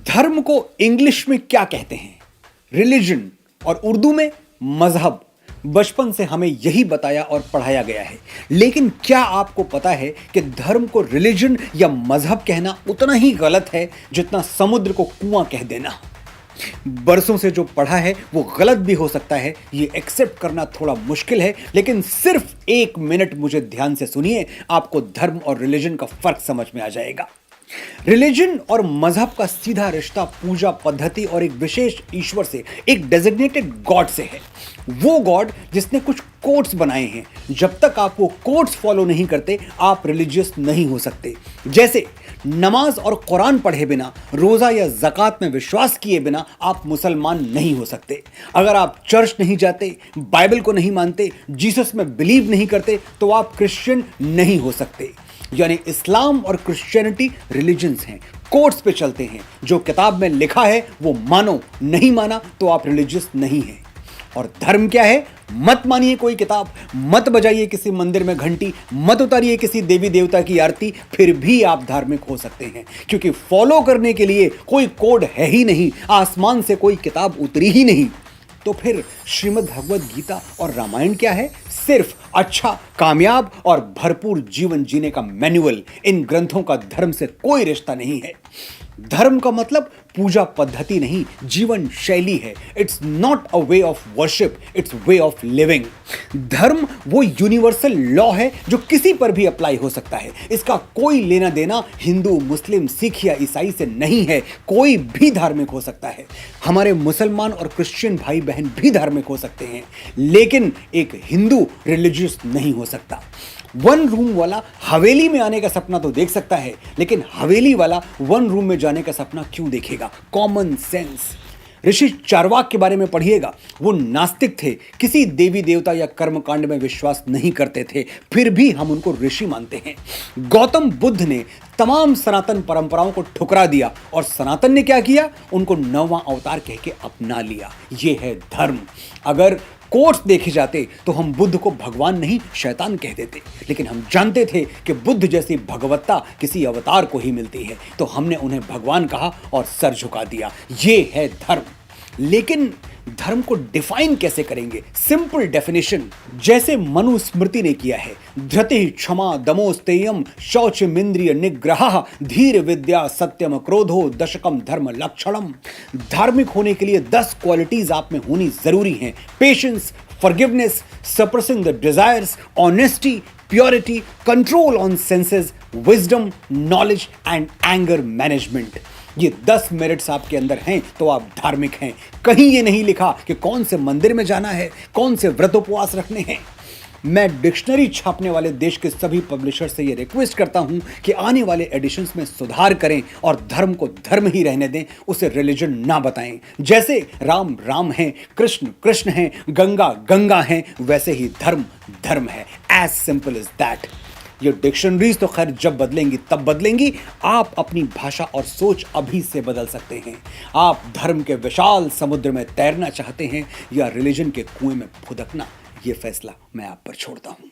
धर्म को इंग्लिश में क्या कहते हैं? रिलीजन, और उर्दू में मजहब। बचपन से हमें यही बताया और पढ़ाया गया है, लेकिन क्या आपको पता है कि धर्म को रिलीजन या मजहब कहना उतना ही गलत है जितना समुद्र को कुआं कह देना? बरसों से जो पढ़ा है वो गलत भी हो सकता है, ये एक्सेप्ट करना थोड़ा मुश्किल है, लेकिन सिर्फ 1 मिनट मुझे ध्यान से सुनिए, आपको धर्म और रिलीजन का फर्क समझ में आ जाएगा। रिलीजन और मजहब का सीधा रिश्ता पूजा पद्धति और एक विशेष ईश्वर से, एक डेजिग्नेटेड गॉड से है। वो गॉड जिसने कुछ कोड्स बनाए हैं। जब तक आप वो कोड्स फॉलो नहीं करते, आप रिलीजियस नहीं हो सकते। जैसे नमाज और कुरान पढ़े बिना, रोजा या ज़कात में विश्वास किए बिना आप मुसलमान नहीं हो सकते। अगर आप चर्च नहीं जाते, बाइबल को नहीं मानते, जीसस में बिलीव नहीं करते, तो आप क्रिश्चियन नहीं हो सकते। यानी इस्लाम और क्रिश्चियनिटी रिलीजन्स हैं, कोड्स पे चलते हैं। जो किताब में लिखा है वो मानो, नहीं माना तो आप रिलीजियस नहीं हैं। और धर्म क्या है? मत मानिए कोई किताब, मत बजाइए किसी मंदिर में घंटी, मत उतारिए किसी देवी देवता की आरती, फिर भी आप धार्मिक हो सकते हैं, क्योंकि फॉलो करने के लिए कोई कोड है ही नहीं, आसमान से कोई किताब उतरी ही नहीं। तो फिर श्रीमद् भगवद गीता और रामायण क्या है? सिर्फ अच्छा, कामयाब और भरपूर जीवन जीने का मैनुअल। इन ग्रंथों का धर्म से कोई रिश्ता नहीं है। धर्म का मतलब पूजा पद्धति नहीं, जीवन शैली है। It's not a way of worship, it's way of living. धर्म वो यूनिवर्सल लॉ है जो किसी पर भी अप्लाई हो सकता है। इसका कोई लेना देना हिंदू, मुस्लिम, सिख या ईसाई से नहीं है। कोई भी धार्मिक हो सकता है। हमारे मुसलमान और क्रिश्चियन भाई बहन भी धार्मिक हो सकते हैं, लेकिन एक हिंदू रिलीजियस नहीं हो सकता। 1 रूम वाला हवेली में आने का सपना तो देख सकता है, लेकिन हवेली वाला 1 रूम में जाने का सपना क्यों देखेगा? Common sense. ऋषि चारवाक के बारे में पढ़िएगा। वो नास्तिक थे, किसी देवी देवता या कर्मकांड में विश्वास नहीं करते थे, फिर भी हम उनको ऋषि मानते हैं। गौतम बुद्ध ने तमाम सनातन परंपराओं को ठुकरा दिया, और सनातन ने क्या किया? उनको 9वां अवतार कह के अपना लिया। ये है धर्म। अगर कोट्स देखे जाते तो हम बुद्ध को भगवान नहीं, शैतान कह देते, लेकिन हम जानते थे कि बुद्ध जैसी भगवत्ता किसी अवतार को ही मिलती है, तो हमने उन्हें भगवान कहा और सर झुका दिया। ये है धर्म। लेकिन धर्म को डिफाइन कैसे करेंगे? सिंपल डेफिनेशन, जैसे मनुस्मृति ने किया है। धृति क्षमा दमोस्तेयम शौचमिंद्रिय निग्रह धीर विद्या सत्यम क्रोधो दशकम धर्म लक्षणम। धार्मिक होने के लिए 10 क्वालिटीज आप में होनी जरूरी हैं। Patience, forgiveness, suppressing the desires, honesty, purity, control on senses, wisdom, knowledge and anger management. ये 10 मेरिट्स आपके अंदर हैं तो आप धार्मिक हैं। कहीं ये नहीं लिखा कि कौन से मंदिर में जाना है, कौन से व्रत उपवास रखने हैं। मैं डिक्शनरी छापने वाले देश के सभी पब्लिशर से ये रिक्वेस्ट करता हूं कि आने वाले एडिशंस में सुधार करें और धर्म को धर्म ही रहने दें, उसे रिलीजन ना बताएं। जैसे राम राम है, कृष्ण कृष्ण है, गंगा गंगा है, वैसे ही धर्म धर्म है। As simple as that. ये डिक्शनरीज तो खैर जब बदलेंगी तब बदलेंगी। आप अपनी भाषा और सोच अभी से बदल सकते हैं। आप धर्म के विशाल समुद्र में तैरना चाहते हैं या रिलीजन के कुएं में फुदकना, ये फैसला मैं आप पर छोड़ता हूं।